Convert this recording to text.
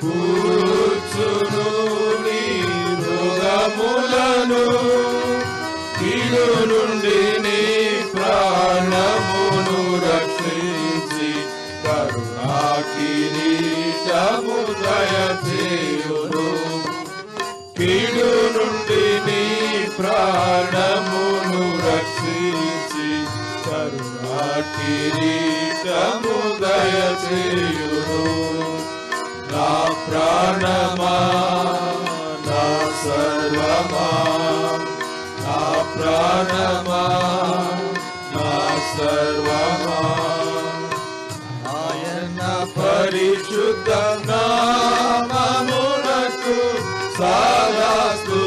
కూర్చును నీ మృగములను కీడు నుండి నీ ప్రాణమును రక్షించి కరుణా కిరీటము దయచేయును కీడు నుండి నీ ప్రాణమును రక్షించి కరుణా కిరీటము దయచేయును నా ప్రాణమా నా సర్వమా నా ప్రాణమా నా సర్వమా ఆయన పరిశుద్ధ నామమునకు సదా స్తుతి